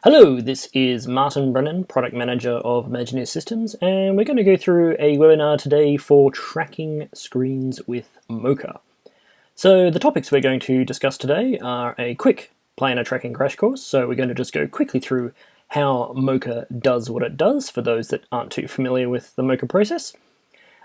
Hello, this is Martin Brennand, Product Manager of Imagineer Systems, and we're going to go through a webinar today for tracking screens with Mocha. So the topics we're going to discuss today are a quick planar tracking crash course, so we're going to just go quickly through how Mocha does what it does for those that aren't too familiar with the Mocha process.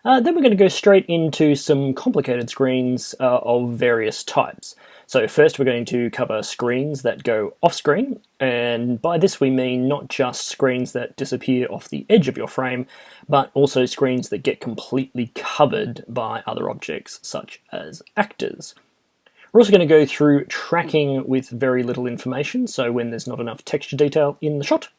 Then we're going to go straight into some complicated screens of various types. So first we're going to cover screens that go off-screen, and by this we mean not just screens that disappear off the edge of your frame, but also screens that get completely covered by other objects such as actors. We're also going to go through tracking with very little information, so when there's not enough texture detail in the shot.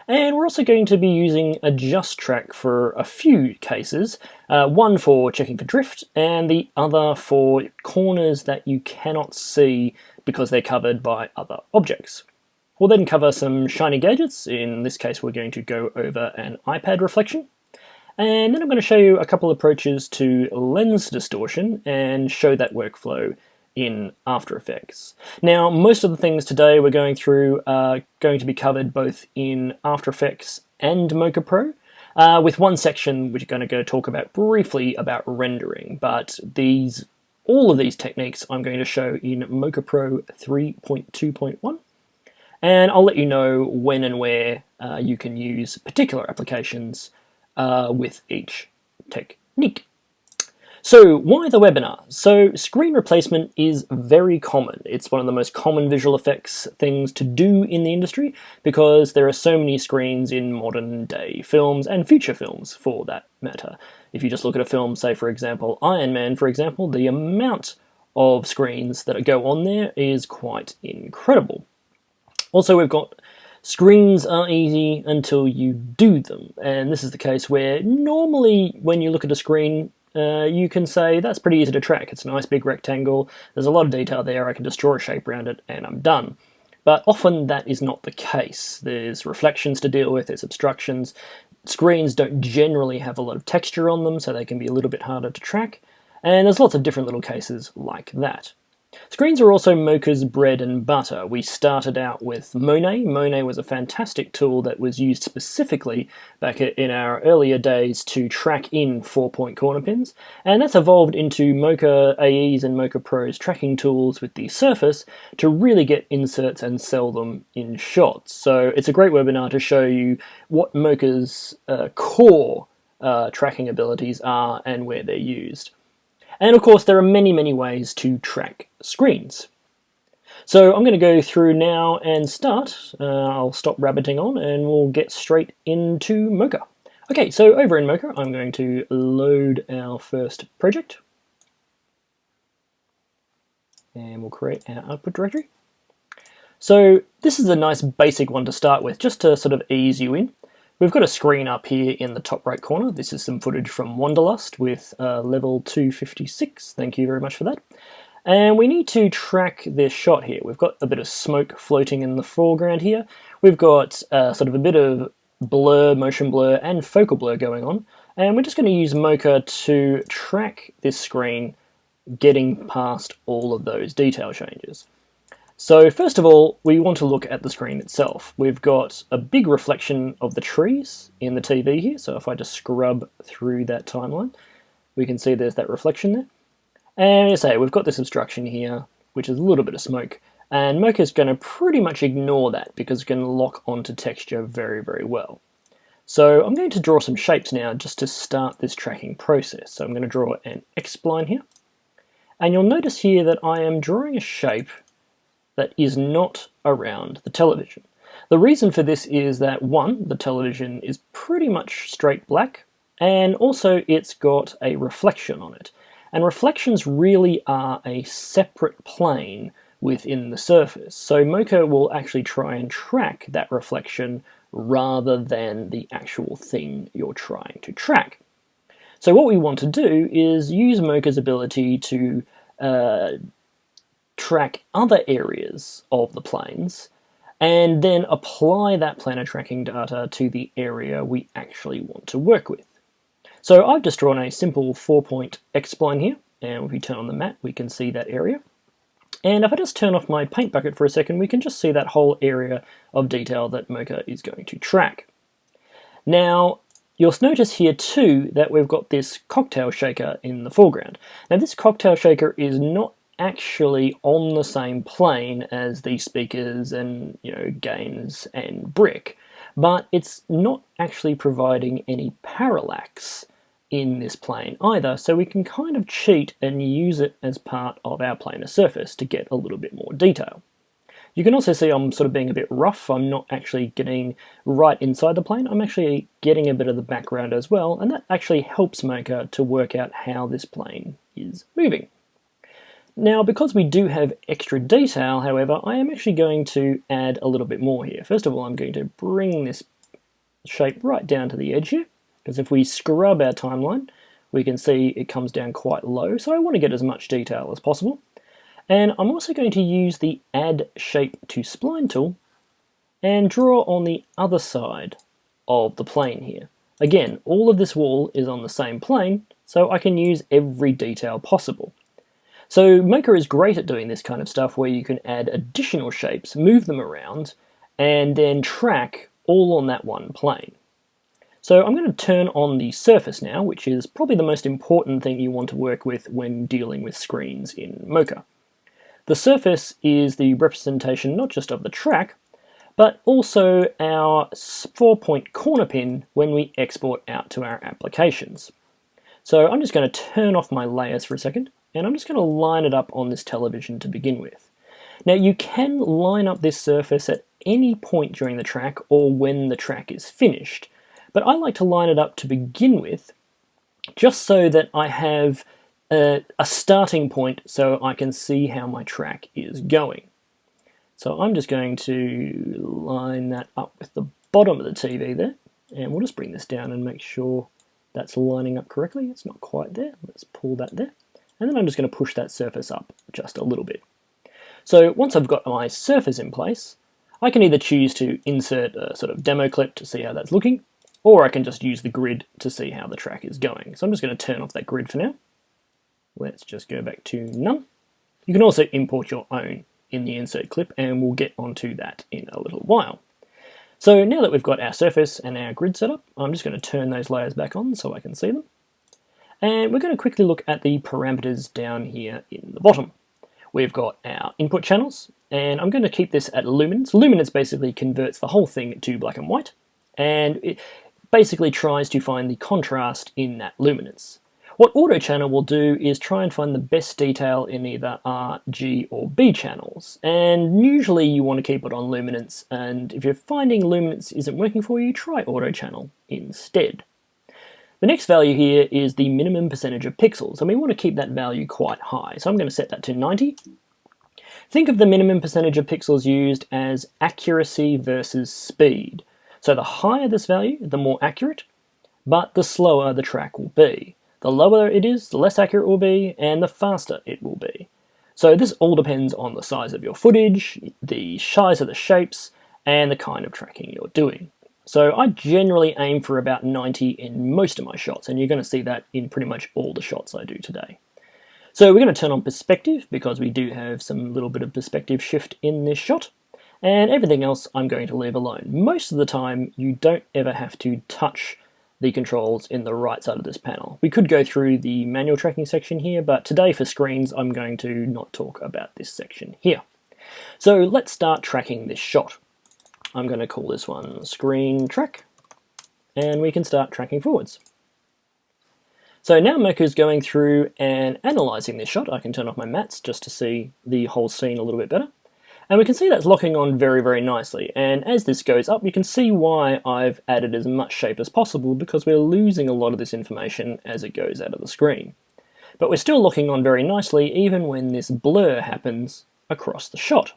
And we're also going to be using AdjustTrack for a few cases, one for checking for drift and the other for corners that you cannot see because they're covered by other objects. We'll then cover some shiny gadgets. In this case we're going to go over an iPad reflection, and then I'm going to show you a couple approaches to lens distortion and show that workflow in After Effects. Now, most of the things today we're going through are going to be covered both in After Effects and Mocha Pro, with one section which we're going to go talk about briefly about rendering, but all of these techniques I'm going to show in Mocha Pro 3.2.1, and I'll let you know when and where you can use particular applications with each technique. So why the webinar? So screen replacement is very common. It's one of the most common visual effects things to do in the industry because there are so many screens in modern day films and future films for that matter. If you just look at a film, say for example Iron Man, for example, the amount of screens that go on there is quite incredible. Also we've got screens are easy until you do them, and this is the case where normally when you look at a screen you can say that's pretty easy to track. It's a nice big rectangle, there's a lot of detail there, I can just draw a shape around it and I'm done. But often that is not the case. There's reflections to deal with, there's obstructions. Screens don't generally have a lot of texture on them, so they can be a little bit harder to track, and there's lots of different little cases like that. Screens are also Mocha's bread and butter. We started out with Monet. Monet was a fantastic tool that was used specifically back in our earlier days to track in 4-point corner pins, and that's evolved into Mocha AE's and Mocha Pro's tracking tools with the Surface to really get inserts and sell them in shots. So it's a great webinar to show you what Mocha's core tracking abilities are and where they're used. And of course there are many ways to track screens. So I'm going to go through now and start. I'll stop rabbiting on and we'll get straight into Mocha. Okay, so over in Mocha I'm going to load our first project. And we'll create our output directory. So this is a nice basic one to start with, just to sort of ease you in. We've got a screen up here in the top right corner. This is some footage from Wanderlust with level 256. Thank you very much for that. And we need to track this shot here. We've got a bit of smoke floating in the foreground here. We've got sort of a bit of blur, motion blur, and focal blur going on. And we're just going to use Mocha to track this screen, getting past all of those detail changes. So first of all, we want to look at the screen itself. We've got a big reflection of the trees in the TV here, so if I just scrub through that timeline, we can see there's that reflection there. And as I say, we've got this obstruction here, which is a little bit of smoke, and Mocha's going to pretty much ignore that because it's going to lock onto texture very well. So I'm going to draw some shapes now just to start this tracking process. So I'm going to draw an X-spline here, and you'll notice here that I am drawing a shape that is not around the television. The reason for this is that, one, the television is pretty much straight black, and also it's got a reflection on it. And reflections really are a separate plane within the surface, so Mocha will actually try and track that reflection rather than the actual thing you're trying to track. So what we want to do is use Mocha's ability to track other areas of the planes, and then apply that planar tracking data to the area we actually want to work with. So I've just drawn a simple 4-point X-spline here, and if we turn on the map we can see that area. And if I just turn off my paint bucket for a second, we can just see that whole area of detail that Mocha is going to track. Now, you'll notice here too that we've got this cocktail shaker in the foreground. Now this cocktail shaker is not actually on the same plane as the speakers and gains and brick, but it's not actually providing any parallax in this plane either, so we can kind of cheat and use it as part of our planar surface to get a little bit more detail. You can also see I'm sort of being a bit rough. I'm not actually getting right inside the plane, I'm actually getting a bit of the background as well, and that actually helps Mocha to work out how this plane is moving. Now, because we do have extra detail, however, I am actually going to add a little bit more here. First of all, I'm going to bring this shape right down to the edge here, because if we scrub our timeline, we can see it comes down quite low, so I want to get as much detail as possible. And I'm also going to use the Add Shape to Spline tool and draw on the other side of the plane here. Again, all of this wall is on the same plane, so I can use every detail possible. So Mocha is great at doing this kind of stuff where you can add additional shapes, move them around, and then track all on that one plane. So I'm going to turn on the surface now, which is probably the most important thing you want to work with when dealing with screens in Mocha. The surface is the representation not just of the track, but also our 4-point corner pin when we export out to our applications. So I'm just going to turn off my layers for a second, and I'm just going to line it up on this television to begin with. Now you can line up this surface at any point during the track or when the track is finished, but I like to line it up to begin with just so that I have a starting point so I can see how my track is going. So I'm just going to line that up with the bottom of the TV there, and we'll just bring this down and make sure that's lining up correctly. It's not quite there. Let's pull that there. And then I'm just going to push that surface up just a little bit. So once I've got my surface in place, I can either choose to insert a sort of demo clip to see how that's looking, or I can just use the grid to see how the track is going. So I'm just going to turn off that grid for now. Let's just go back to none. You can also import your own in the insert clip, and we'll get onto that in a little while. So now that we've got our surface and our grid set up, I'm just going to turn those layers back on so I can see them. And we're going to quickly look at the parameters down here in the bottom. We've got our input channels, and I'm going to keep this at luminance. Luminance basically converts the whole thing to black and white, and it basically tries to find the contrast in that luminance. What auto channel will do is try and find the best detail in either R, G, or B channels, and usually you want to keep it on luminance, and if you're finding luminance isn't working for you, try auto channel instead. The next value here is the minimum percentage of pixels, and we want to keep that value quite high, so I'm going to set that to 90. Think of the minimum percentage of pixels used as accuracy versus speed. So the higher this value, the more accurate, but the slower the track will be. The lower it is, the less accurate it will be, and the faster it will be. So this all depends on the size of your footage, the size of the shapes, and the kind of tracking you're doing. So I generally aim for about 90 in most of my shots, and you're going to see that in pretty much all the shots I do today. So we're going to turn on perspective, because we do have some little bit of perspective shift in this shot, and everything else I'm going to leave alone. Most of the time, you don't ever have to touch the controls in the right side of this panel. We could go through the manual tracking section here, but today for screens I'm going to not talk about this section here. So let's start tracking this shot. I'm going to call this one screen track, and we can start tracking forwards. So now Mocha is going through and analysing this shot. I can turn off my mats just to see the whole scene a little bit better. And we can see that's locking on very, very nicely. And as this goes up, you can see why I've added as much shape as possible, because we're losing a lot of this information as it goes out of the screen. But we're still locking on very nicely, even when this blur happens across the shot.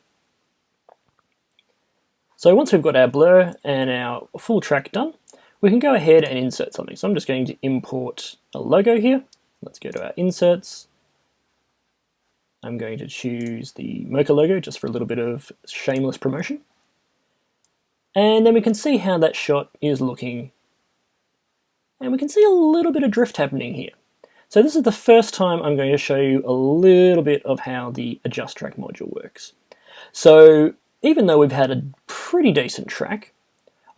So once we've got our blur and our full track done, we can go ahead and insert something. So I'm just going to import a logo here. Let's go to our inserts. I'm going to choose the Mocha logo just for a little bit of shameless promotion. And then we can see how that shot is looking. And we can see a little bit of drift happening here. So this is the first time I'm going to show you a little bit of how the AdjustTrack module works. So even though we've had a pretty decent track,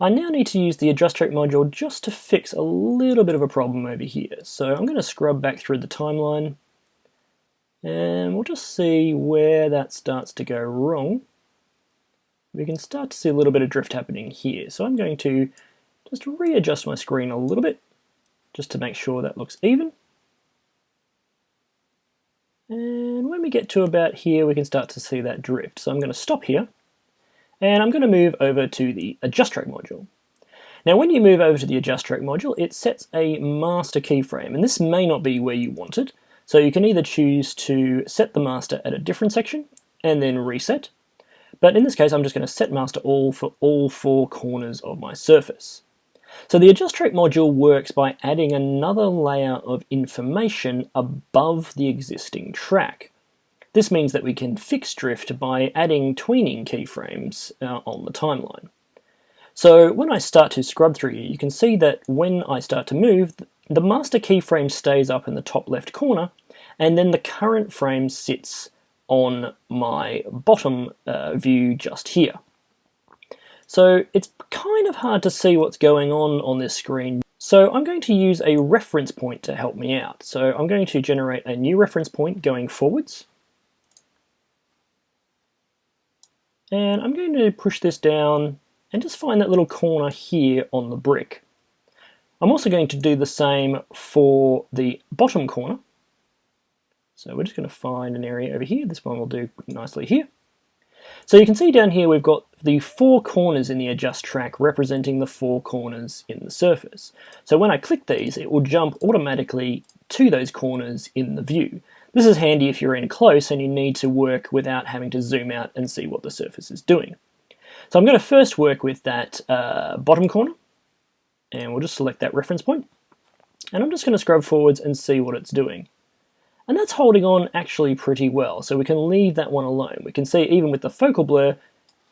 I now need to use the AdjustTrack module just to fix a little bit of a problem over here. So I'm going to scrub back through the timeline and we'll just see where that starts to go wrong. We can start to see a little bit of drift happening here. So I'm going to just readjust my screen a little bit just to make sure that looks even. And when we get to about here, we can start to see that drift. So I'm going to stop here, and I'm going to move over to the AdjustTrack module. Now when you move over to the AdjustTrack module, it sets a master keyframe, and this may not be where you want it. So you can either choose to set the master at a different section, and then reset. But in this case, I'm just going to set master all for all 4 corners of my surface. So the AdjustTrack module works by adding another layer of information above the existing track. This means that we can fix drift by adding tweening keyframes on the timeline. So when I start to scrub through here, you can see that when I start to move, the master keyframe stays up in the top left corner, and then the current frame sits on my bottom view just here. So it's kind of hard to see what's going on this screen. So I'm going to use a reference point to help me out. So I'm going to generate a new reference point going forwards. And I'm going to push this down and just find that little corner here on the brick. I'm also going to do the same for the bottom corner. So we're just going to find an area over here. This one will do nicely here. So you can see down here we've got the 4 corners in the AdjustTrack representing the 4 corners in the surface. So when I click these, it will jump automatically to those corners in the view. This is handy if you're in close and you need to work without having to zoom out and see what the surface is doing. So I'm going to first work with that bottom corner, and we'll just select that reference point. And I'm just going to scrub forwards and see what it's doing. And that's holding on actually pretty well, so we can leave that one alone. We can see even with the focal blur,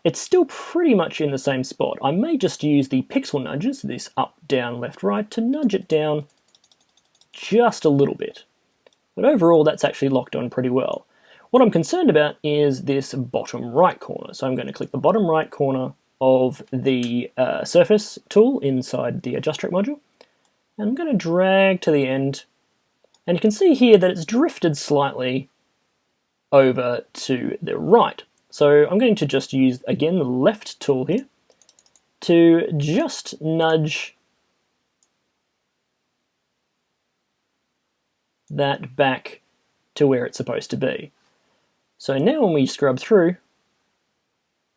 it's still pretty much in the same spot. I may just use the pixel nudges, this up, down, left, right, to nudge it down just a little bit. But overall, that's actually locked on pretty well. What I'm concerned about is this bottom right corner. So I'm going to click the bottom right corner of the surface tool inside the AdjustTrack module. And I'm going to drag to the end. And you can see here that it's drifted slightly over to the right. So I'm going to just use, again, the left tool here to just nudge that back to where it's supposed to be. So now when we scrub through,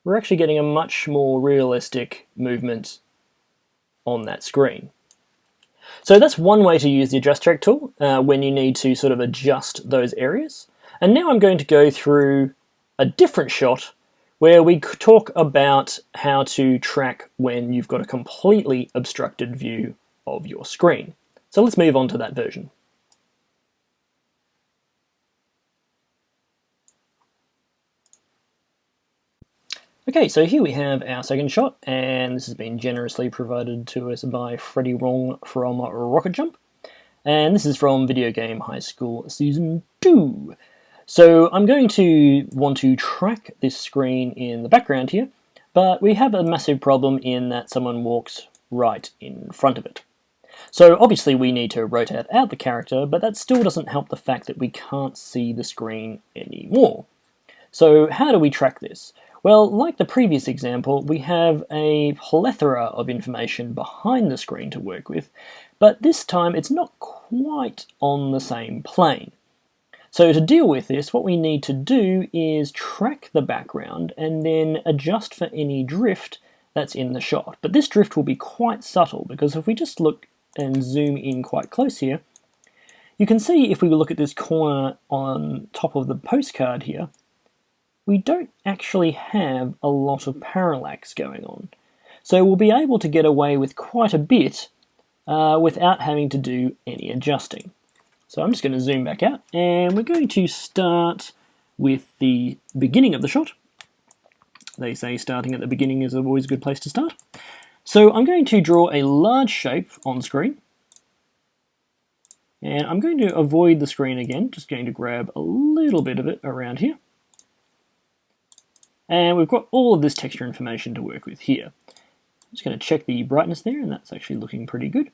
we're actually getting a much more realistic movement on that screen. So that's one way to use the AdjustTrack tool when you need to sort of adjust those areas. And now I'm going to go through a different shot where we talk about how to track when you've got a completely obstructed view of your screen. So let's move on to that version. Okay, so here we have our second shot, and this has been generously provided to us by Freddie Wrong from Rocket Jump. And this is from Video Game High School Season 2. So I'm going to want to track this screen in the background here, but we have a massive problem in that someone walks right in front of it. So obviously we need to rotate out the character, but that still doesn't help the fact that we can't see the screen anymore. So how do we track this? Well, like the previous example, we have a plethora of information behind the screen to work with, but this time it's not quite on the same plane. So to deal with this, what we need to do is track the background and then adjust for any drift that's in the shot. But this drift will be quite subtle, because if we just look and zoom in quite close here, you can see if we look at this corner on top of the postcard here, we don't actually have a lot of parallax going on. So we'll be able to get away with quite a bit without having to do any adjusting. So I'm just going to zoom back out, and we're going to start with the beginning of the shot. They say starting at the beginning is always a good place to start. So I'm going to draw a large shape on screen. And I'm going to avoid the screen again, just going to grab a little bit of it around here. And we've got all of this texture information to work with here. I'm just going to check the brightness there, and that's actually looking pretty good.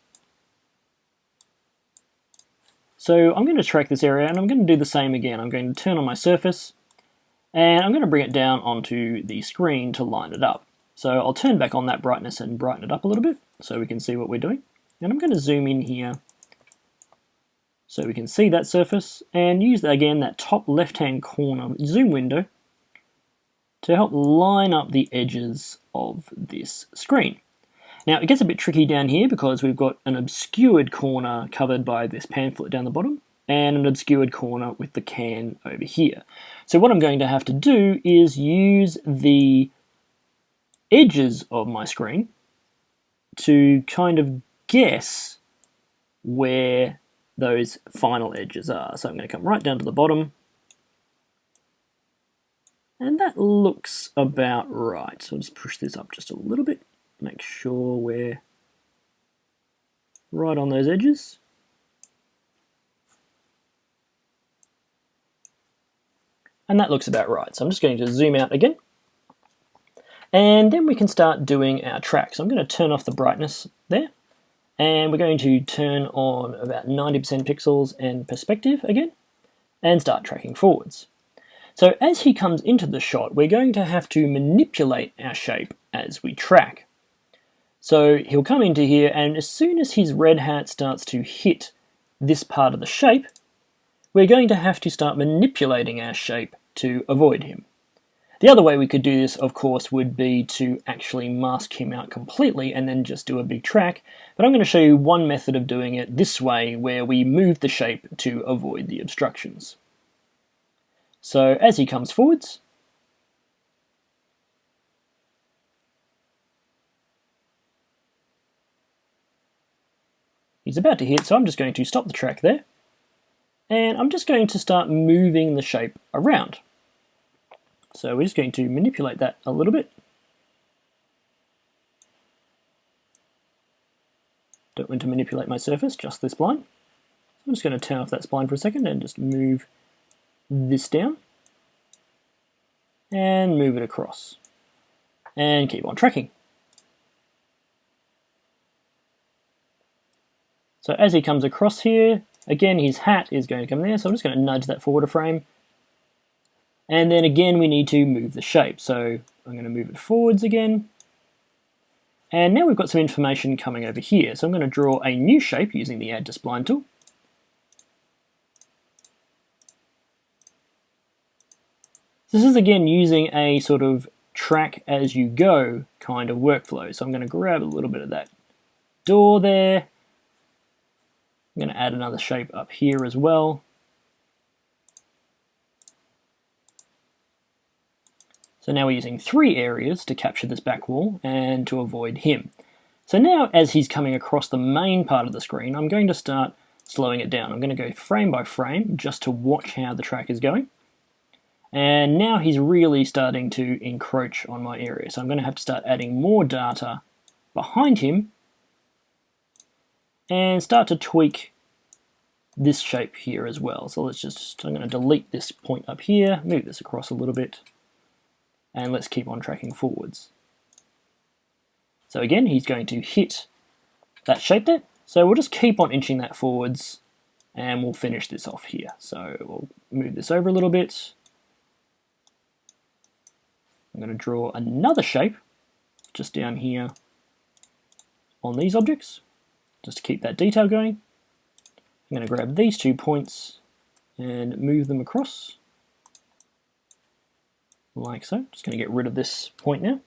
So I'm going to track this area, and I'm going to do the same again. I'm going to turn on my surface, and I'm going to bring it down onto the screen to line it up. So I'll turn back on that brightness and brighten it up a little bit so we can see what we're doing. And I'm going to zoom in here so we can see that surface, and use, again, that top left-hand corner zoom window to help line up the edges of this screen. Now, it gets a bit tricky down here because we've got an obscured corner covered by this pamphlet down the bottom, and an obscured corner with the can over here. So what I'm going to have to do is use the edges of my screen to kind of guess where those final edges are. So I'm going to come right down to the bottom, and that looks about right. So I'll just push this up just a little bit, make sure we're right on those edges. And that looks about right. So I'm just going to zoom out again. And then we can start doing our track. So I'm going to turn off the brightness there. And we're going to turn on about 90% pixels and perspective again, and start tracking forwards. So as he comes into the shot, we're going to have to manipulate our shape as we track. So he'll come into here, and as soon as his red hat starts to hit this part of the shape, we're going to have to start manipulating our shape to avoid him. The other way we could do this, of course, would be to actually mask him out completely and then just do a big track, but I'm going to show you one method of doing it this way, where we move the shape to avoid the obstructions. So as he comes forwards, he's about to hit, so I'm just going to stop the track there, and I'm just going to start moving the shape around. So we're just going to manipulate that a little bit. Don't want to manipulate my surface, just this spline. I'm just going to turn off that spline for a second and just move this down. And move it across. And keep on tracking. So as he comes across here, again his hat is going to come there, so I'm just going to nudge that forward a frame. And then again we need to move the shape, so I'm going to move it forwards again. And now we've got some information coming over here, so I'm going to draw a new shape using the Add to Spline tool. This is again using a sort of track as you go kind of workflow, so I'm going to grab a little bit of that door there. I'm going to add another shape up here as well. So now we're using 3 areas to capture this back wall and to avoid him. So now as he's coming across the main part of the screen, I'm going to start slowing it down. I'm going to go frame by frame just to watch how the track is going. And now he's really starting to encroach on my area. So I'm going to have to start adding more data behind him and start to tweak this shape here as well. So I'm going to delete this point up here, move this across a little bit. And let's keep on tracking forwards. So again, he's going to hit that shape there. So we'll just keep on inching that forwards, and we'll finish this off here. So we'll move this over a little bit. I'm going to draw another shape just down here on these objects, just to keep that detail going. I'm going to grab these 2 points and move them across. Like so. Just going to get rid of this point now,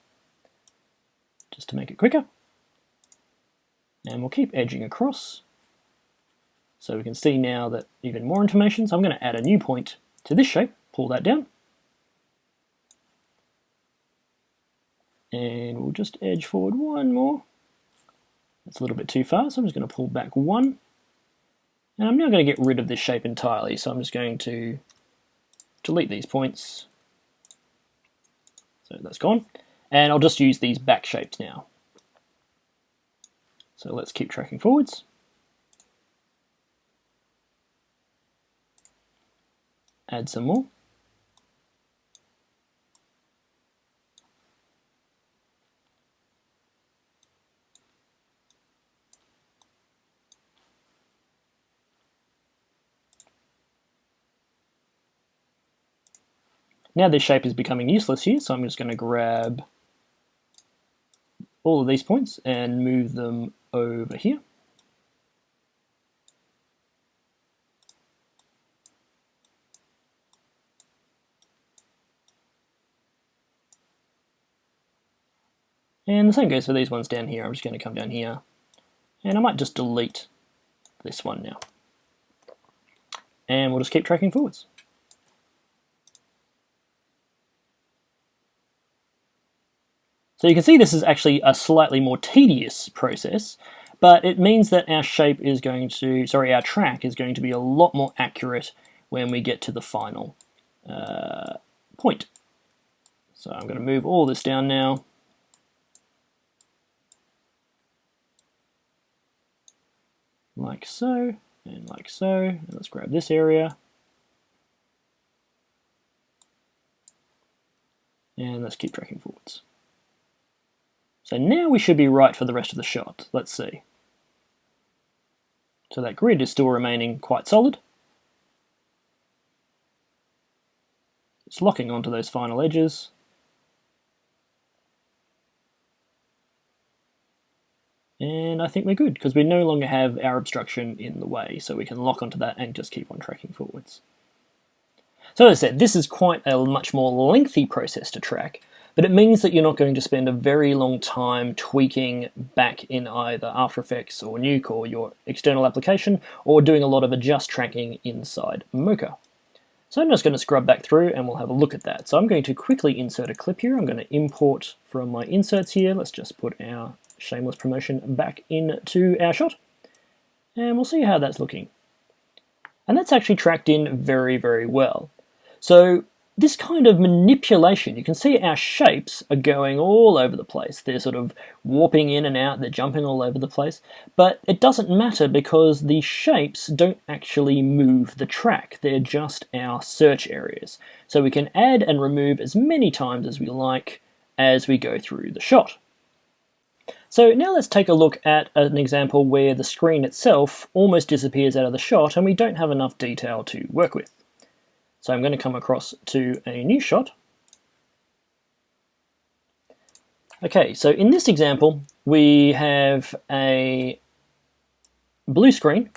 just to make it quicker. And we'll keep edging across. So we can see now that even more information. So I'm going to add a new point to this shape, pull that down. And we'll just edge forward one more. That's a little bit too far, so I'm just going to pull back 1. And I'm now going to get rid of this shape entirely. So I'm just going to delete these points. So that's gone. And I'll just use these back shapes now. So let's keep tracking forwards. add some more. Now this shape is becoming useless here, so I'm just going to grab all of these points and move them over here. And the same goes for these ones down here. I'm just going to come down here, and I might just delete this one now. And we'll just keep tracking forwards. So you can see this is actually a slightly more tedious process, but it means that our shape is going to, our track is going to be a lot more accurate when we get to the final point. So I'm going to move all this down now. Like so, and like so. And let's grab this area. And let's keep tracking forwards. So now we should be right for the rest of the shot. Let's see. So that grid is still remaining quite solid. It's locking onto those final edges. And I think we're good, because we no longer have our obstruction in the way, so we can lock onto that and just keep on tracking forwards. So as I said, this is quite a much more lengthy process to track, but it means that you're not going to spend a very long time tweaking back in either After Effects or Nuke or your external application, or doing a lot of adjust tracking inside Mocha. So I'm just going to scrub back through and we'll have a look at that. So I'm going to quickly insert a clip here. I'm going to import from my inserts here. Let's just put our shameless promotion back into our shot, and we'll see how that's looking. And that's actually tracked in very, very well. So this kind of manipulation, you can see our shapes are going all over the place. They're sort of warping in and out, they're jumping all over the place, but it doesn't matter because the shapes don't actually move the track. They're just our search areas. So we can add and remove as many times as we like as we go through the shot. So now let's take a look at an example where the screen itself almost disappears out of the shot and we don't have enough detail to work with. So I'm going to come across to a new shot. Okay, so in this example, we have a blue screen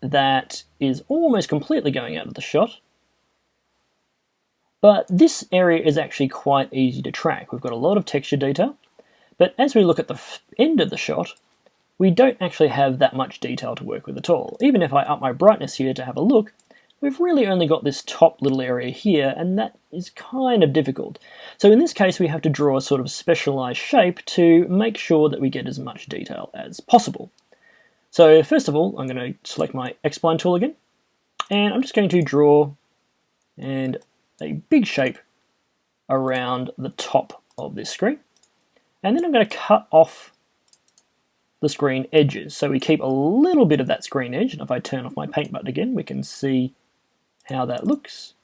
that is almost completely going out of the shot. But this area is actually quite easy to track. We've got a lot of texture detail, but as we look at the end of the shot, we don't actually have that much detail to work with at all. Even if I up my brightness here to have a look, we've really only got this top little area here, and that is kind of difficult. So in this case, we have to draw a sort of specialized shape to make sure that we get as much detail as possible. So first of all, I'm going to select my X-Spline tool again, and I'm just going to draw a big shape around the top of this screen. And then I'm going to cut off the screen edges, so we keep a little bit of that screen edge, and if I turn off my paint button again, we can see how that looks.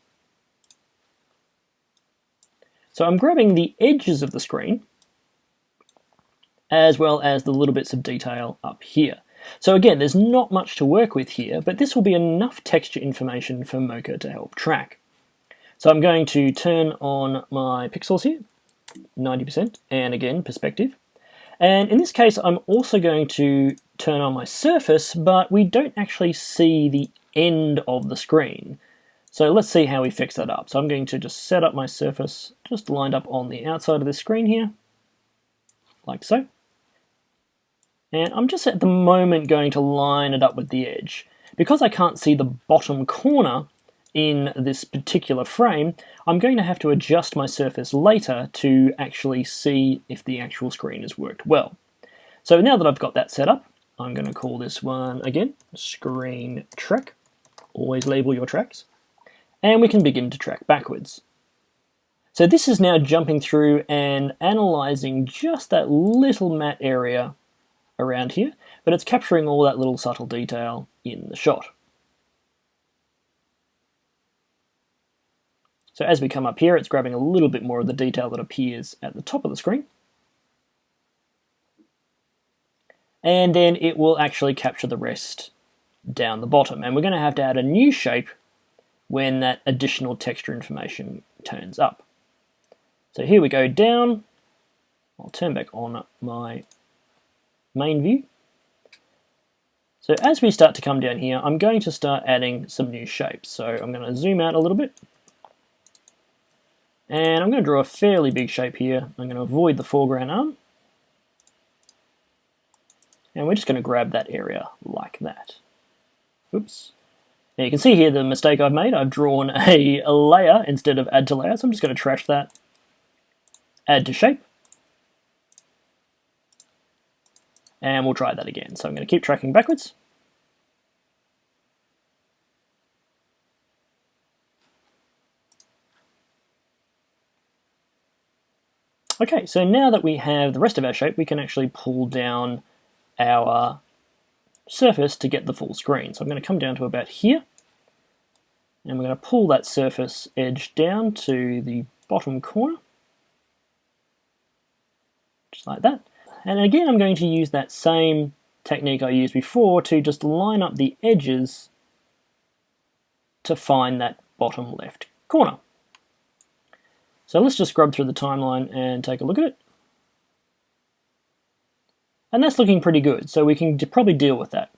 So I'm grabbing the edges of the screen as well as the little bits of detail up here. So again, there's not much to work with here, but this will be enough texture information for Mocha to help track. So I'm going to turn on my pixels here, 90%, and again, perspective. And in this case, I'm also going to turn on my surface, but we don't actually see the end of the screen. So let's see how we fix that up. So I'm going to just set up my surface just lined up on the outside of the screen here, like so. And I'm just at the moment going to line it up with the edge. Because I can't see the bottom corner in this particular frame, I'm going to have to adjust my surface later to actually see if the actual screen has worked well. So now that I've got that set up, I'm going to call this one again, screen track. Always label your tracks. And we can begin to track backwards. So this is now jumping through and analyzing just that little matte area around here, but it's capturing all that little subtle detail in the shot. So as we come up here, it's grabbing a little bit more of the detail that appears at the top of the screen. And then it will actually capture the rest down the bottom. And we're going to have to add a new shape when that additional texture information turns up. So here we go down. I'll turn back on my main view. So as we start to come down here, I'm going to start adding some new shapes. So I'm going to zoom out a little bit. And I'm going to draw a fairly big shape here. I'm going to avoid the foreground arm. And we're just going to grab that area like that. Oops. Now you can see here the mistake I've made. I've drawn a layer instead of add to layer, so I'm just going to trash that. Add to shape. And we'll try that again. So I'm going to keep tracking backwards. Okay, so now that we have the rest of our shape, we can actually pull down our surface to get the full screen. So I'm going to come down to about here, and we're going to pull that surface edge down to the bottom corner, just like that. And again, I'm going to use that same technique I used before to just line up the edges to find that bottom left corner. So let's just scrub through the timeline and take a look at it. And that's looking pretty good, so we can probably deal with that.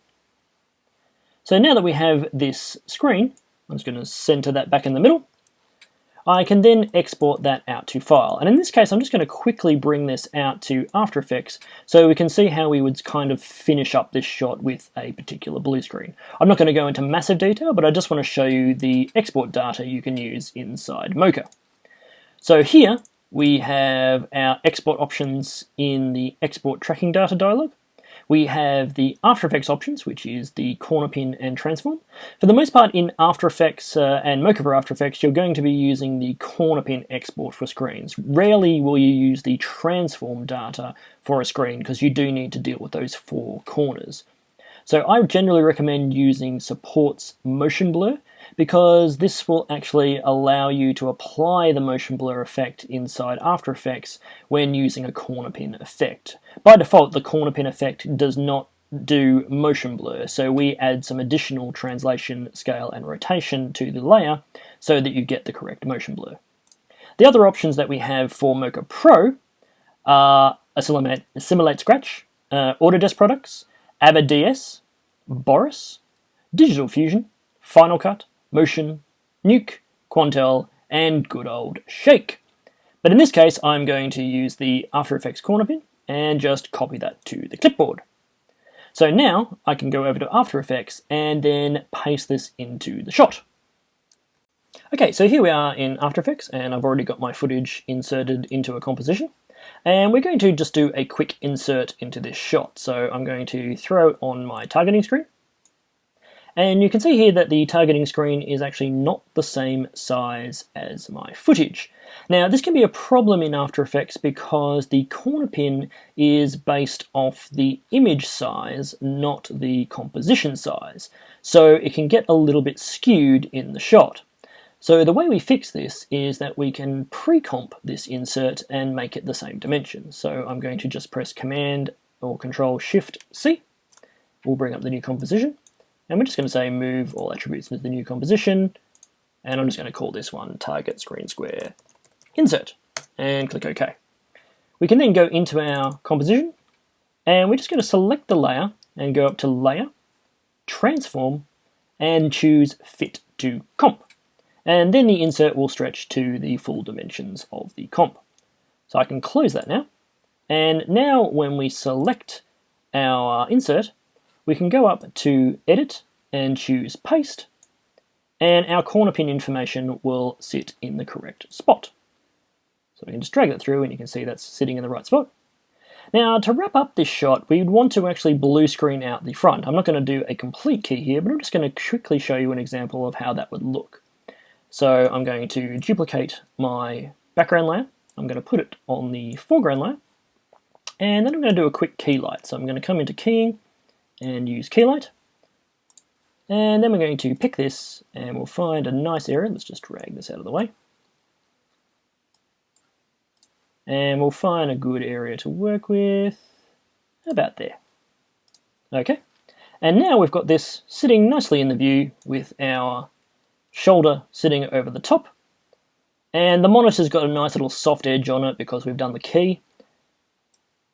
So now that we have this screen, I'm just going to center that back in the middle. I can then export that out to file. And in this case, I'm just going to quickly bring this out to After Effects so we can see how we would kind of finish up this shot with a particular blue screen. I'm not going to go into massive detail, but I just want to show you the export data you can use inside Mocha. So here we have our export options in the Export Tracking Data dialog. We have the After Effects options, which is the corner pin and transform. For the most part in After Effects and Mocha for After Effects, you're going to be using the corner pin export for screens. Rarely will you use the transform data for a screen because you do need to deal with those four corners. So I generally recommend using Supports Motion Blur because this will actually allow you to apply the motion blur effect inside After Effects when using a corner pin effect. By default, the corner pin effect does not do motion blur, so we add some additional translation, scale, and rotation to the layer so that you get the correct motion blur. The other options that we have for Mocha Pro are Simulate Scratch, Autodesk Products, Avid DS, Boris, Digital Fusion, Final Cut, Motion, Nuke, Quantel, and good old Shake. But in this case, I'm going to use the After Effects corner pin and just copy that to the clipboard. So now I can go over to After Effects and then paste this into the shot. Okay, so here we are in After Effects, and I've already got my footage inserted into a composition. And we're going to just do a quick insert into this shot. So I'm going to throw it on my targeting screen. And you can see here that the targeting screen is actually not the same size as my footage. Now this can be a problem in After Effects because the corner pin is based off the image size, not the composition size. So it can get a little bit skewed in the shot. So the way we fix this is that we can pre-comp this insert and make it the same dimension. So I'm going to just press Command or Control Shift C. We'll bring up the new composition. And we're just going to say move all attributes into the new composition. And I'm just going to call this one Target Screen Square Insert. And click OK. We can then go into our composition. And we're just going to select the layer and go up to Layer, Transform, and choose Fit to Comp. And then the insert will stretch to the full dimensions of the comp. So I can close that now. And now when we select our insert, we can go up to Edit and choose Paste. And our corner pin information will sit in the correct spot. So we can just drag that through and you can see that's sitting in the right spot. Now to wrap up this shot, we'd want to actually blue screen out the front. I'm not going to do a complete key here, but I'm just going to quickly show you an example of how that would look. So I'm going to duplicate my background layer, I'm going to put it on the foreground layer, and then I'm going to do a quick key light. So I'm going to come into keying and use key light, and then we're going to pick this and we'll find a nice area. Let's just drag this out of the way. and we'll find a good area to work with, about there. Okay, and now we've got this sitting nicely in the view with our shoulder sitting over the top, and the monitor's got a nice little soft edge on it because we've done the key.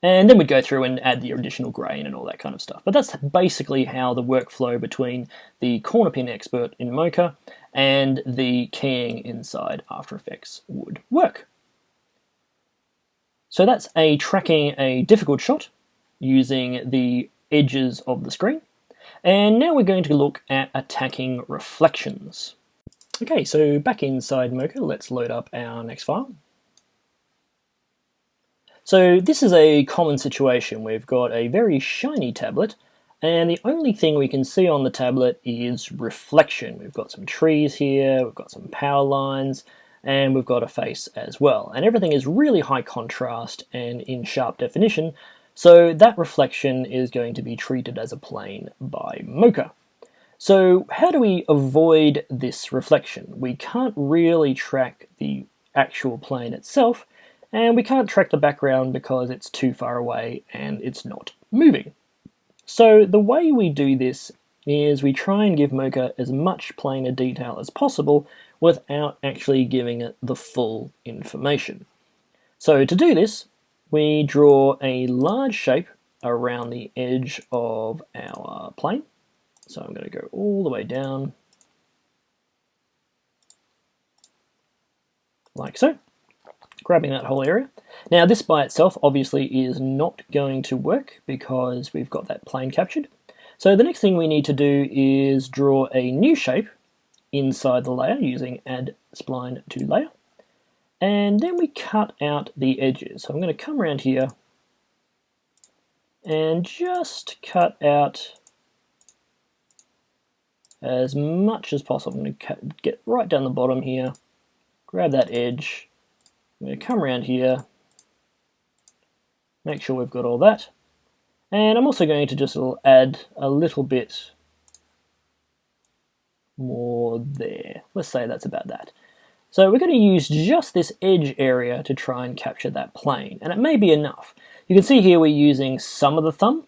And then we'd go through and add the additional grain and all that kind of stuff. But that's basically how the workflow between the corner pin expert in Mocha and the keying inside After Effects would work. So that's tracking a difficult shot using the edges of the screen. And now we're going to look at attacking reflections. Okay, so back inside Mocha, let's load up our next file. So this is a common situation. We've got a very shiny tablet, and the only thing we can see on the tablet is reflection. We've got some trees here, we've got some power lines, and we've got a face as well. And everything is really high contrast and in sharp definition, so that reflection is going to be treated as a plane by Mocha. So how do we avoid this reflection? We can't really track the actual plane itself, and we can't track the background because it's too far away and it's not moving. So the way we do this is we try and give Mocha as much planar detail as possible without actually giving it the full information. So to do this, we draw a large shape around the edge of our plane. So I'm going to go all the way down, like so, grabbing that whole area. Now this by itself obviously is not going to work because we've got that plane captured. So the next thing we need to do is draw a new shape inside the layer using Add Spline to Layer. And then we cut out the edges. So I'm going to come around here and just cut out as much as possible. I'm going to get right down the bottom here, grab that edge. I'm going to come around here, make sure we've got all that, and I'm also going to just add a little bit more there. Let's say that's about that. So we're going to use just this edge area to try and capture that plane, and it may be enough. You can see here we're using some of the thumb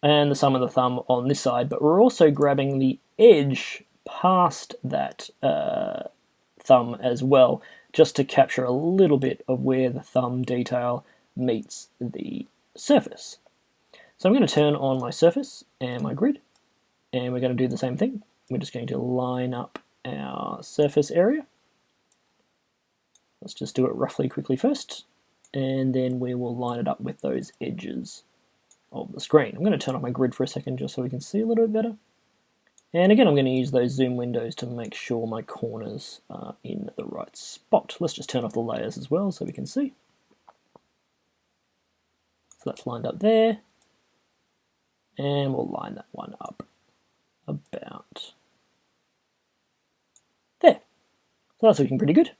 and the sum of the thumb on this side, but we're also grabbing the edge past that thumb as well, just to capture a little bit of where the thumb detail meets the surface. So I'm going to turn on my surface and my grid, and we're going to do the same thing. We're just going to line up our surface area. Let's just do it roughly quickly first, and then we will line it up with those edges of the screen. I'm going to turn off my grid for a second just so we can see a little bit better. And again, I'm going to use those zoom windows to make sure my corners are in the right spot. Let's just turn off the layers as well so we can see. So that's lined up there. And we'll line that one up about there. So that's looking pretty good.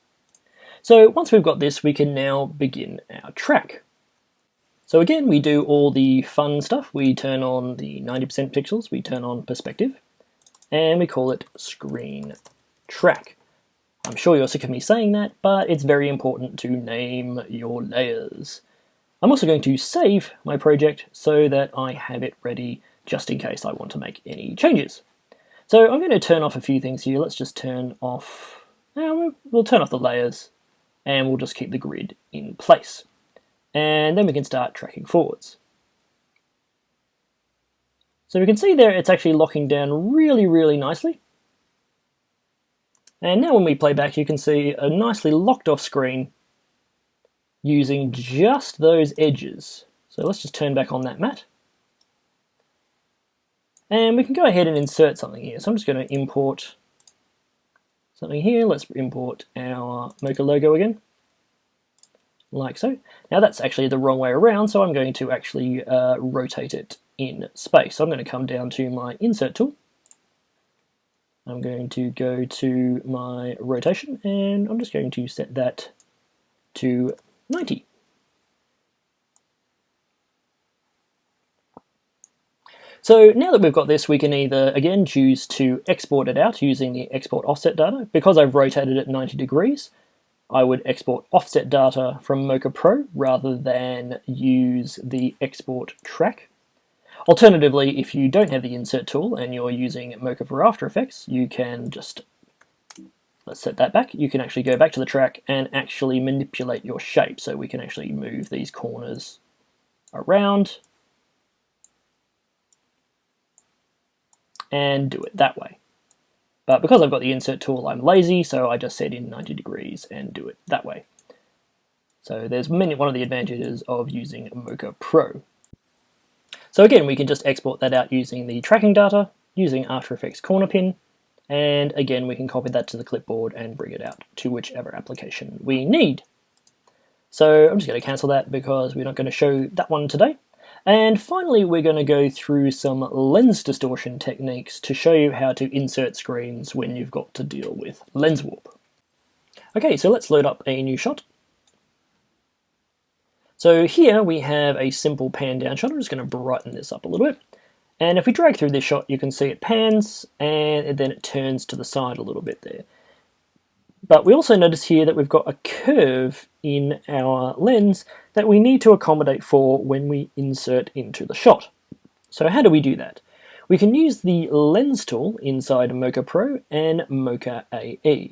So once we've got this, we can now begin our track. So again, we do all the fun stuff. We turn on the 90% pixels, we turn on perspective, and we call it screen track. I'm sure you're sick of me saying that, but it's very important to name your layers. I'm also going to save my project so that I have it ready just in case I want to make any changes. So I'm going to turn off a few things here. Let's just turn off, we'll turn off the layers, and we'll just keep the grid in place. And then we can start tracking forwards. So we can see there it's actually locking down really, really nicely. And now when we play back, you can see a nicely locked off screen using just those edges. So let's just turn back on that matte. And we can go ahead and insert something here. So I'm just going to import something here. Let's import our Mocha logo again, like so. Now that's actually the wrong way around, so I'm going to actually rotate it in space. So I'm going to come down to my insert tool. I'm going to go to my rotation, and I'm just going to set that to 90. So now that we've got this, we can either, again, choose to export it out using the export offset data. Because I've rotated it 90 degrees, I would export offset data from Mocha Pro rather than use the export track. Alternatively, if you don't have the insert tool and you're using Mocha for After Effects, you can just, let's set that back, you can actually go back to the track and actually manipulate your shape. So we can actually move these corners around and do it that way. But because I've got the insert tool, I'm lazy, so I just set in 90 degrees and do it that way. So there's one of the advantages of using Mocha Pro. So again, we can just export that out using the tracking data, using After Effects corner pin, and again, we can copy that to the clipboard and bring it out to whichever application we need. So I'm just going to cancel that because we're not going to show that one today. And finally, we're going to go through some lens distortion techniques to show you how to insert screens when you've got to deal with lens warp. Okay, so let's load up a new shot. So here we have a simple pan down shot. I'm just going to brighten this up a little bit. And if we drag through this shot, you can see it pans and then it turns to the side a little bit there. But we also notice here that we've got a curve in our lens that we need to accommodate for when we insert into the shot. So how do we do that? We can use the lens tool inside Mocha Pro and Mocha AE.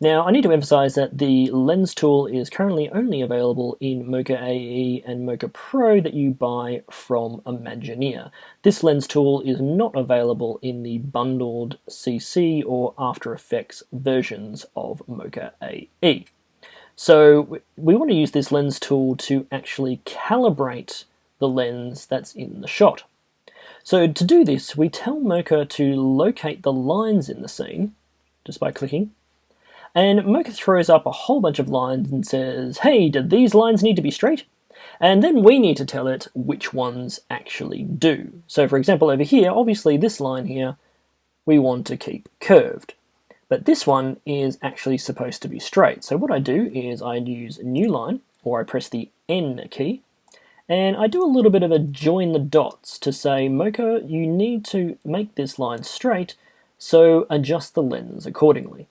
Now I need to emphasize that the lens tool is currently only available in Mocha AE and Mocha Pro that you buy from Imagineer. This lens tool is not available in the bundled CC or After Effects versions of Mocha AE. So we want to use this lens tool to actually calibrate the lens that's in the shot. So to do this, we tell Mocha to locate the lines in the scene just by clicking. And Mocha throws up a whole bunch of lines and says, hey, do these lines need to be straight? And then we need to tell it which ones actually do. So for example, over here, obviously this line here, we want to keep curved. But this one is actually supposed to be straight. So what I do is I use new line, or I press the N key, and I do a little bit of a join the dots to say, Mocha, you need to make this line straight, so adjust the lens accordingly.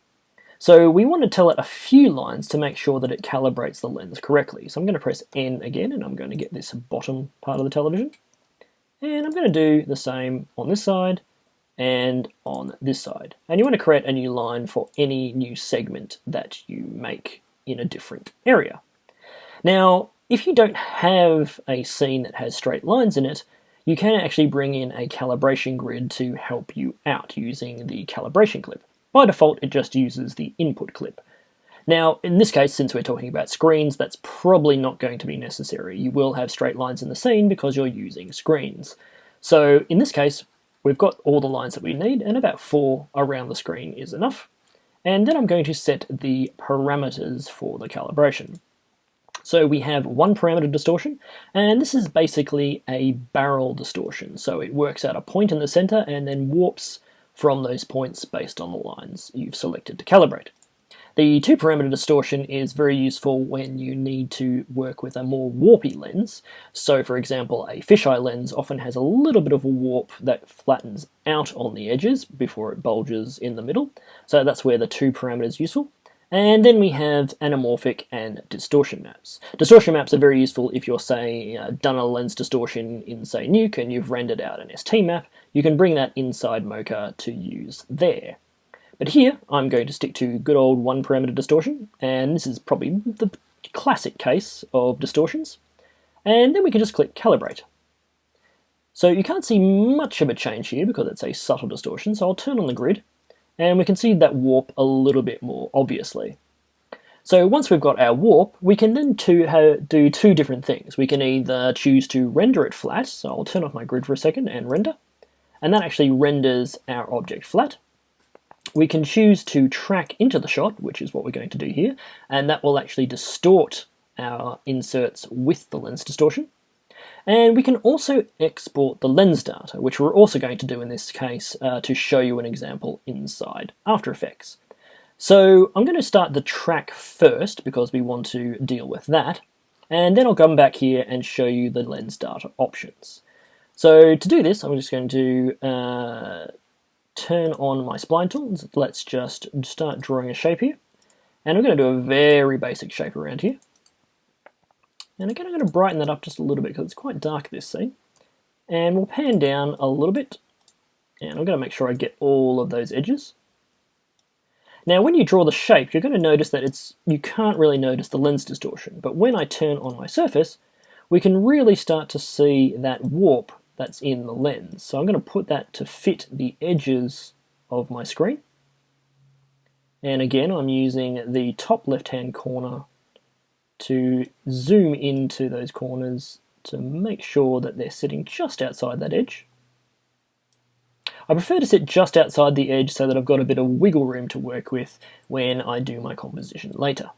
So we want to tell it a few lines to make sure that it calibrates the lens correctly. So I'm going to press N again, and I'm going to get this bottom part of the television. And I'm going to do the same on this side and on this side. And you want to create a new line for any new segment that you make in a different area. Now, if you don't have a scene that has straight lines in it, you can actually bring in a calibration grid to help you out using the calibration clip. By default, it just uses the input clip. Now, in this case, since we're talking about screens, that's probably not going to be necessary. You will have straight lines in the scene because you're using screens. So in this case, we've got all the lines that we need, and about 4 around the screen is enough. And then I'm going to set the parameters for the calibration. So we have one parameter distortion, and this is basically a barrel distortion. So it works out a point in the center and then warps from those points based on the lines you've selected to calibrate. The 2 parameter distortion is very useful when you need to work with a more warpy lens. So for example, a fisheye lens often has a little bit of a warp that flattens out on the edges before it bulges in the middle. So that's where the 2 parameters is useful. And then we have anamorphic and distortion maps. Distortion maps are very useful if you're, say, done a lens distortion in, say, Nuke and you've rendered out an ST map. You can bring that inside Mocha to use there. But here, I'm going to stick to good old 1 parameter distortion, and this is probably the classic case of distortions. And then we can just click Calibrate. So you can't see much of a change here because it's a subtle distortion, so I'll turn on the grid, and we can see that warp a little bit more obviously. So once we've got our warp, we can then do 2 different things. We can either choose to render it flat, so I'll turn off my grid for a second and render, and that actually renders our object flat. We can choose to track into the shot, which is what we're going to do here, and that will actually distort our inserts with the lens distortion. And we can also export the lens data, which we're also going to do in this case to show you an example inside After Effects. So I'm going to start the track first because we want to deal with that, and then I'll come back here and show you the lens data options. So to do this, I'm just going to turn on my spline tool. Let's just start drawing a shape here. And I'm going to do a very basic shape around here. And again, I'm going to brighten that up just a little bit because it's quite dark, this scene. And we'll pan down a little bit. And I'm going to make sure I get all of those edges. Now, when you draw the shape, you're going to notice that you can't really notice the lens distortion. But when I turn on my surface, we can really start to see that warp that's in the lens. So I'm going to put that to fit the edges of my screen. And again, I'm using the top left-hand corner to zoom into those corners to make sure that they're sitting just outside that edge. I prefer to sit just outside the edge so that I've got a bit of wiggle room to work with when I do my composition later.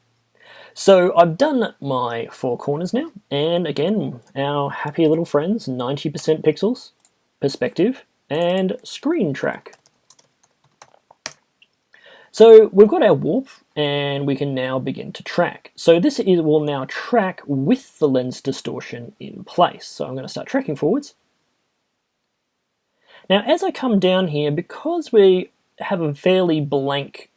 So I've done my 4 corners now, and again, our happy little friends, 90% pixels, perspective, and screen track. So we've got our warp, and we can now begin to track. So this will now track with the lens distortion in place. So I'm going to start tracking forwards. Now as I come down here, because we have a fairly blank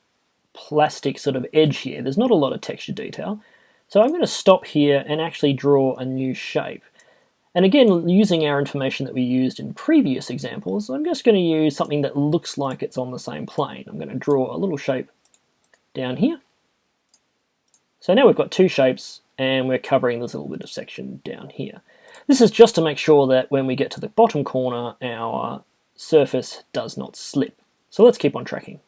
plastic sort of edge here, there's not a lot of texture detail. So I'm going to stop here and actually draw a new shape. And again, using our information that we used in previous examples, I'm just going to use something that looks like it's on the same plane. I'm going to draw a little shape down here. So now we've got 2 shapes and we're covering this little bit of section down here. This is just to make sure that when we get to the bottom corner, our surface does not slip. So let's keep on tracking.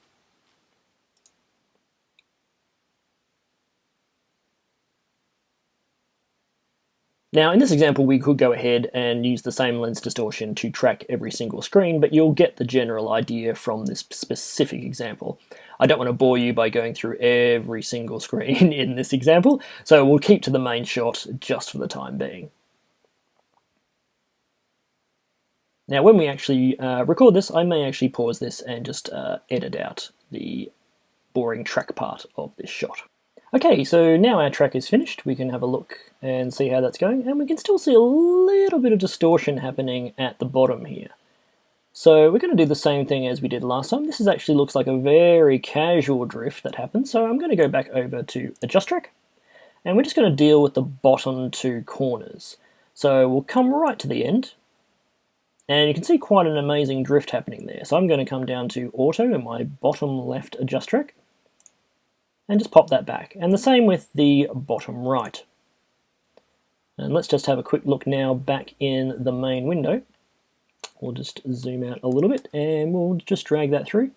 Now in this example we could go ahead and use the same lens distortion to track every single screen, but you'll get the general idea from this specific example. I don't want to bore you by going through every single screen in this example, so we'll keep to the main shot just for the time being. Now when we actually record this, I may actually pause this and just edit out the boring track part of this shot. Okay, so now our track is finished. We can have a look and see how that's going, and we can still see a little bit of distortion happening at the bottom here. So we're going to do the same thing as we did last time. This actually looks like a very casual drift that happens, so I'm going to go back over to AdjustTrack, and we're just going to deal with the bottom 2 corners. So we'll come right to the end, and you can see quite an amazing drift happening there. So I'm going to come down to Auto in my bottom left AdjustTrack, and just pop that back. And the same with the bottom right. And let's just have a quick look now back in the main window. We'll just zoom out a little bit and we'll just drag that through.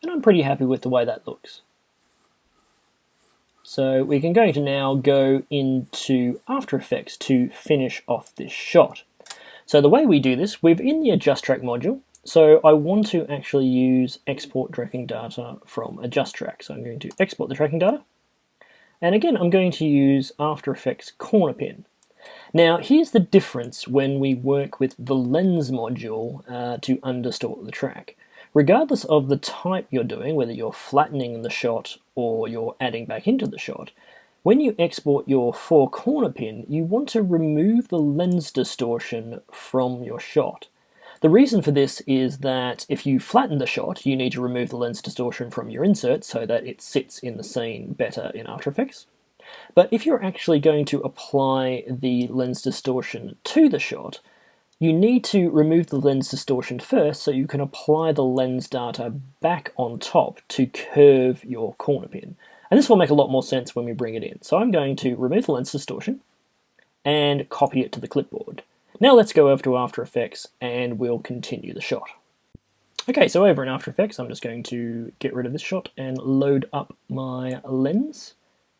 And I'm pretty happy with the way that looks. So we can go to now go into After Effects to finish off this shot. So the way we do this, we're in the AdjustTrack module, so I want to actually use export tracking data from AdjustTrack. So I'm going to export the tracking data, and again I'm going to use After Effects corner pin. Now here's the difference when we work with the lens module to underdistort the track. Regardless of the type you're doing, whether you're flattening the shot or you're adding back into the shot, when you export your 4 corner pin, you want to remove the lens distortion from your shot. The reason for this is that if you flatten the shot, you need to remove the lens distortion from your insert so that it sits in the scene better in After Effects. But if you're actually going to apply the lens distortion to the shot, you need to remove the lens distortion first so you can apply the lens data back on top to curve your corner pin. And this will make a lot more sense when we bring it in. So I'm going to remove the lens distortion and copy it to the clipboard. Now let's go over to After Effects and we'll continue the shot. Okay, so over in After Effects, I'm just going to get rid of this shot and load up my lens.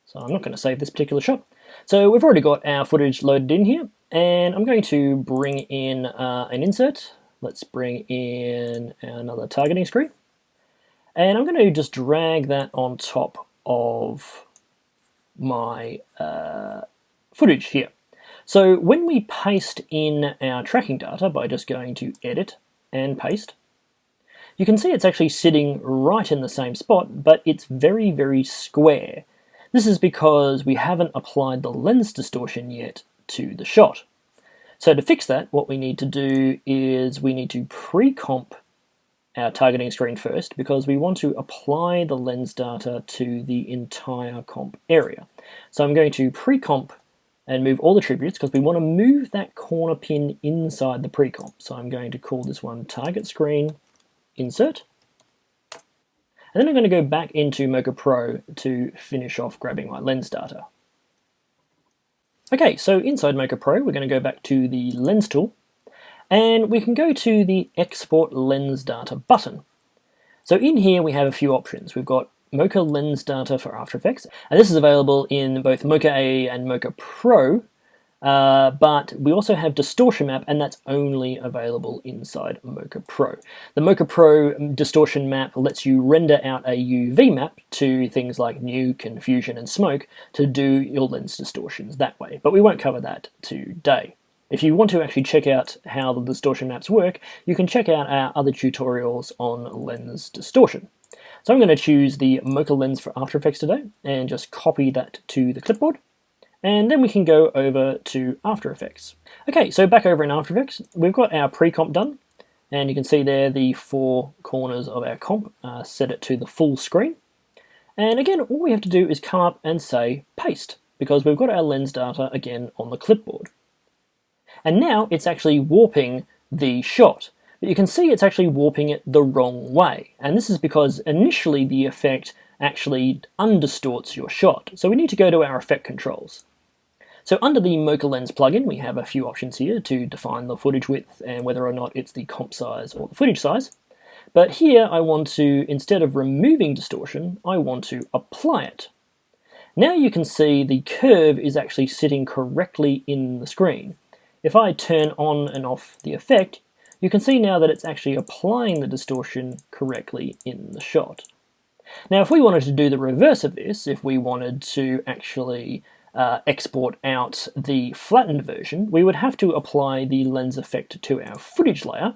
So I'm not going to save this particular shot. So we've already got our footage loaded in here, and I'm going to bring in an insert. Let's bring in another targeting screen. And I'm going to just drag that on top of my footage here. So when we paste in our tracking data by just going to Edit and Paste, you can see it's actually sitting right in the same spot, but it's very, very square. This is because we haven't applied the lens distortion yet to the shot. So to fix that, what we need to do is we need to pre-comp our targeting screen first because we want to apply the lens data to the entire comp area. So I'm going to pre-comp and move all attributes because we want to move that corner pin inside the pre-comp. So I'm going to call this one target screen insert. And then I'm going to go back into Mocha Pro to finish off grabbing my lens data. Okay, so inside Mocha Pro, we're going to go back to the lens tool, and we can go to the Export Lens Data button. So in here we have a few options. We've got Mocha Lens Data for After Effects, and this is available in both Mocha AE and Mocha Pro, but we also have Distortion Map, and that's only available inside Mocha Pro. The Mocha Pro Distortion Map lets you render out a UV map to things like new, confusion, and smoke to do your lens distortions that way, but we won't cover that today. If you want to actually check out how the distortion maps work, you can check out our other tutorials on lens distortion. So I'm going to choose the Mocha Lens for After Effects today and just copy that to the clipboard. And then we can go over to After Effects. Okay, so back over in After Effects, we've got our pre-comp done. And you can see there the four corners of our comp, set it to the full screen. And again, all we have to do is come up and say paste, because we've got our lens data again on the clipboard. And now it's actually warping the shot. But you can see it's actually warping it the wrong way. And this is because initially the effect actually undistorts your shot. So we need to go to our effect controls. So under the Mocha Lens plugin, we have a few options here to define the footage width and whether or not it's the comp size or the footage size. But here I want to, instead of removing distortion, I want to apply it. Now you can see the curve is actually sitting correctly in the screen. If I turn on and off the effect, you can see now that it's actually applying the distortion correctly in the shot. Now if we wanted to do the reverse of this, if we wanted to actually export out the flattened version, we would have to apply the lens effect to our footage layer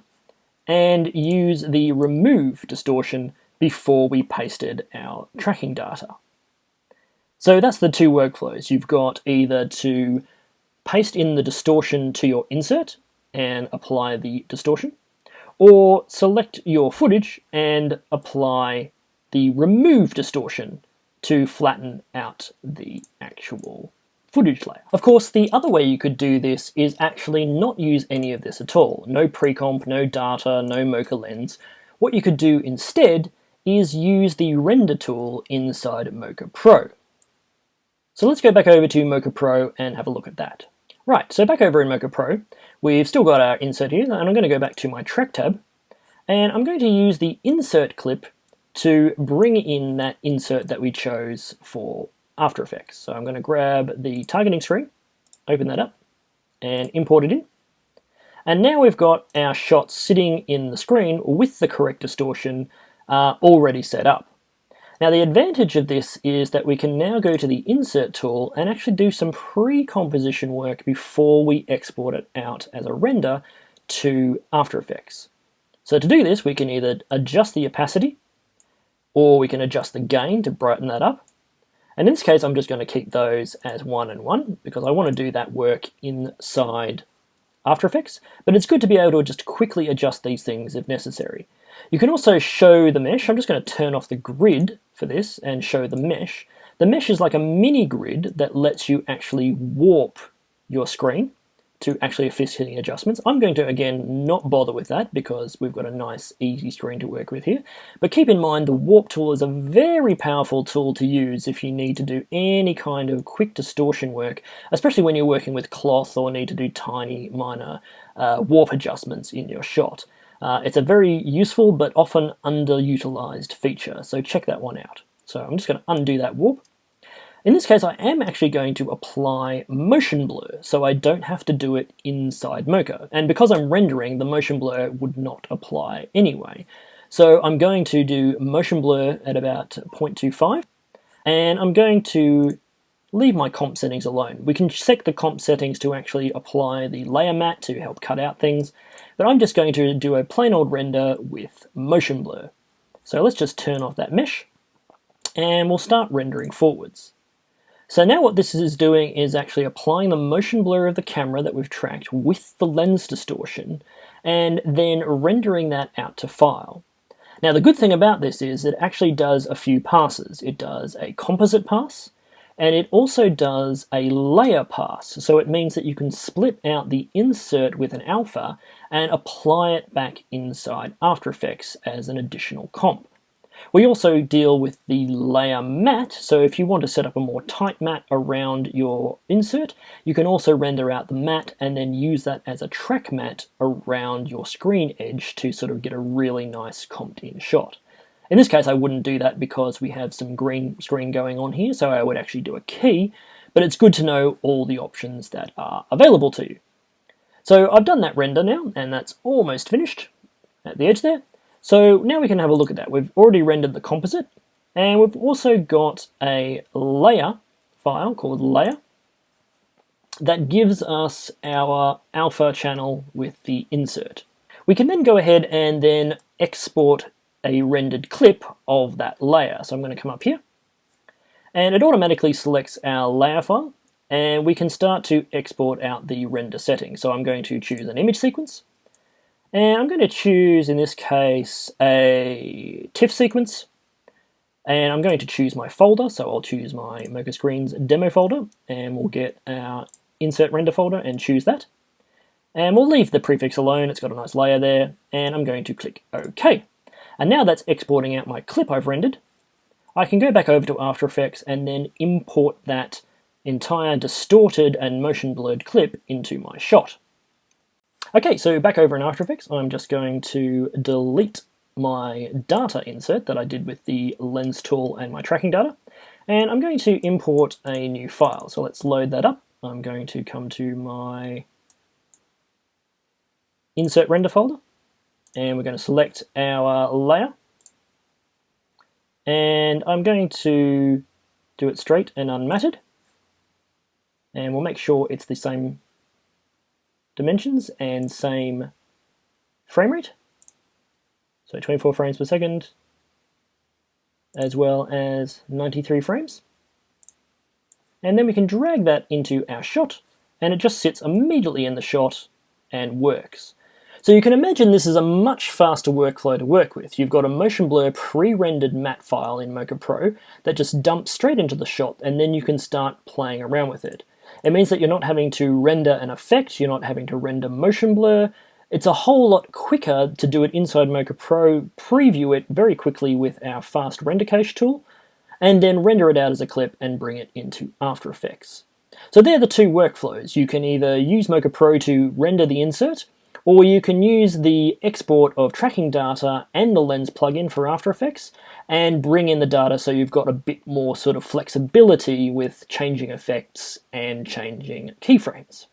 and use the remove distortion before we pasted our tracking data. So that's the two workflows. You've got either to paste in the distortion to your insert and apply the distortion, or select your footage and apply the remove distortion to flatten out the actual footage layer. Of course, the other way you could do this is actually not use any of this at all. No pre-comp, no data, no Mocha Lens. What you could do instead is use the render tool inside Mocha Pro. So let's go back over to Mocha Pro and have a look at that. Right, so back over in Mocha Pro, we've still got our insert here, and I'm going to go back to my track tab, and I'm going to use the insert clip to bring in that insert that we chose for After Effects. So I'm going to grab the targeting screen, open that up, and import it in. And now we've got our shot sitting in the screen with the correct distortion already set up. Now the advantage of this is that we can now go to the Insert tool and actually do some pre-composition work before we export it out as a render to After Effects. So to do this, we can either adjust the opacity, or we can adjust the gain to brighten that up. And in this case, I'm just going to keep those as 1 and 1 because I want to do that work inside After Effects, but it's good to be able to just quickly adjust these things if necessary. You can also show the mesh. I'm just going to turn off the grid for this and show the mesh. The mesh is like a mini grid that lets you actually warp your screen to actually assist in adjustments. I'm going to, again, not bother with that because we've got a nice, easy screen to work with here. But keep in mind, the warp tool is a very powerful tool to use if you need to do any kind of quick distortion work, especially when you're working with cloth or need to do tiny, minor warp adjustments in your shot. It's a very useful but often underutilized feature, so check that one out. So I'm just going to undo that warp. In this case, I am actually going to apply motion blur, so I don't have to do it inside Mocha. And because I'm rendering, the motion blur would not apply anyway. So I'm going to do motion blur at about 0.25, and I'm going to leave my comp settings alone. We can set the comp settings to actually apply the layer matte to help cut out things, but I'm just going to do a plain old render with motion blur. So let's just turn off that mesh, and we'll start rendering forwards. So now what this is doing is actually applying the motion blur of the camera that we've tracked with the lens distortion, and then rendering that out to file. Now the good thing about this is it actually does a few passes. It does a composite pass, and it also does a layer pass. So it means that you can split out the insert with an alpha and apply it back inside After Effects as an additional comp. We also deal with the layer matte, so if you want to set up a more tight matte around your insert, you can also render out the matte and then use that as a track matte around your screen edge to sort of get a really nice comped in shot. In this case I wouldn't do that because we have some green screen going on here, so I would actually do a key, but it's good to know all the options that are available to you. So I've done that render now, and that's almost finished at the edge there. So now we can have a look at that. We've already rendered the composite, and we've also got a layer file called layer that gives us our alpha channel with the insert. We can then go ahead and then export a rendered clip of that layer. So I'm going to come up here, and it automatically selects our layer file, and we can start to export out the render settings. So I'm going to choose an image sequence, and I'm going to choose, in this case, a TIFF sequence, and I'm going to choose my folder, so I'll choose my Mocha Screens demo folder, and we'll get our insert render folder and choose that. And we'll leave the prefix alone, it's got a nice layer there, and I'm going to click OK. And now that's exporting out my clip I've rendered. I can go back over to After Effects and then import that entire distorted and motion blurred clip into my shot. Okay, so back over in After Effects, I'm just going to delete my data insert that I did with the lens tool and my tracking data, and I'm going to import a new file. So let's load that up. I'm going to come to my insert render folder, and we're going to select our layer, and I'm going to do it straight and unmatted, and we'll make sure it's the same dimensions and same frame rate, so 24 frames per second as well as 93 frames, and then we can drag that into our shot, and it just sits immediately in the shot and works. So you can imagine this is a much faster workflow to work with. You've got a motion blur pre-rendered matte file in Mocha Pro that just dumps straight into the shot, and then you can start playing around with it. It means that you're not having to render an effect, you're not having to render motion blur. It's a whole lot quicker to do it inside Mocha Pro, preview it very quickly with our fast render cache tool, and then render it out as a clip and bring it into After Effects. So they're the two workflows. You can either use Mocha Pro to render the insert, or you can use the export of tracking data and the lens plugin for After Effects and bring in the data so you've got a bit more sort of flexibility with changing effects and changing keyframes.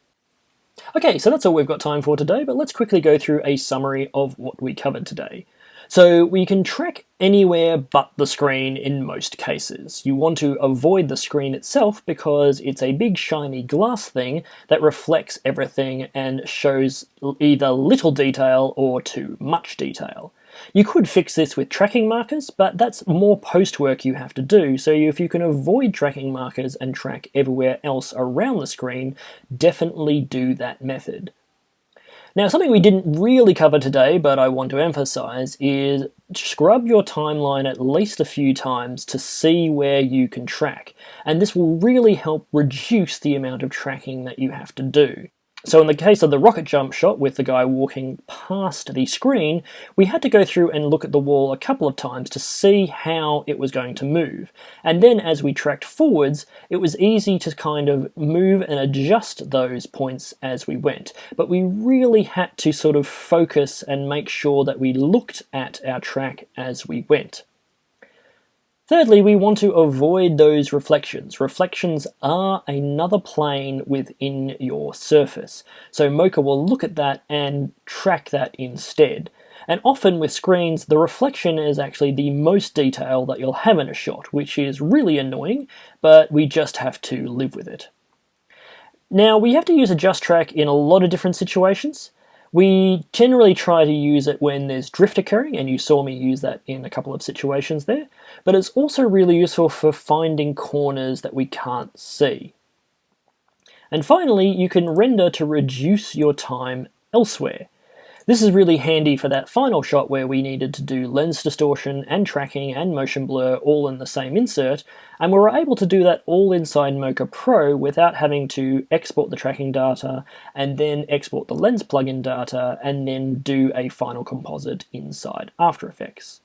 Okay, so that's all we've got time for today, but let's quickly go through a summary of what we covered today. So we can track anywhere but the screen in most cases. You want to avoid the screen itself because it's a big shiny glass thing that reflects everything and shows either little detail or too much detail. You could fix this with tracking markers, but that's more post work you have to do, so if you can avoid tracking markers and track everywhere else around the screen, definitely do that method. Now, something we didn't really cover today, but I want to emphasize, is scrub your timeline at least a few times to see where you can track, and this will really help reduce the amount of tracking that you have to do. So in the case of the rocket jump shot with the guy walking past the screen, we had to go through and look at the wall a couple of times to see how it was going to move. And then as we tracked forwards, it was easy to kind of move and adjust those points as we went. But we really had to sort of focus and make sure that we looked at our track as we went. Thirdly, we want to avoid those reflections. Reflections are another plane within your surface, so Mocha will look at that and track that instead. And often with screens, the reflection is actually the most detail that you'll have in a shot, which is really annoying, but we just have to live with it. Now, we have to use AdjustTrack in a lot of different situations. We generally try to use it when there's drift occurring, and you saw me use that in a couple of situations there, but it's also really useful for finding corners that we can't see. And finally, you can render to reduce your time elsewhere. This is really handy for that final shot where we needed to do lens distortion and tracking and motion blur all in the same insert, and we were able to do that all inside Mocha Pro without having to export the tracking data and then export the lens plugin data and then do a final composite inside After Effects.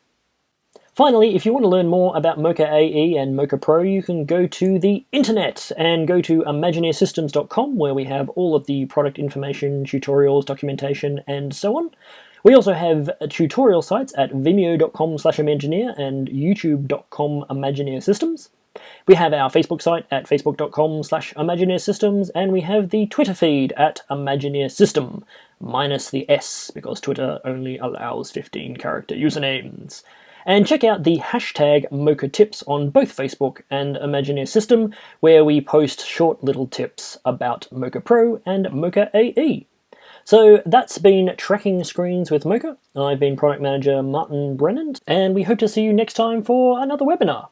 Finally, if you want to learn more about Mocha AE and Mocha Pro, you can go to the internet and go to imagineersystems.com, where we have all of the product information, tutorials, documentation, and so on. We also have tutorial sites at vimeo.com/imagineer and youtube.com/imagineersystems. We have our Facebook site at facebook.com/imagineersystems, and we have the Twitter feed at imagineersystem, minus the S, because Twitter only allows 15-character usernames. And check out the hashtag Mocha Tips on both Facebook and Imagineer System, where we post short little tips about Mocha Pro and Mocha AE. So that's been Tracking Screens with Mocha. I've been Product Manager Martin Brennand, and we hope to see you next time for another webinar.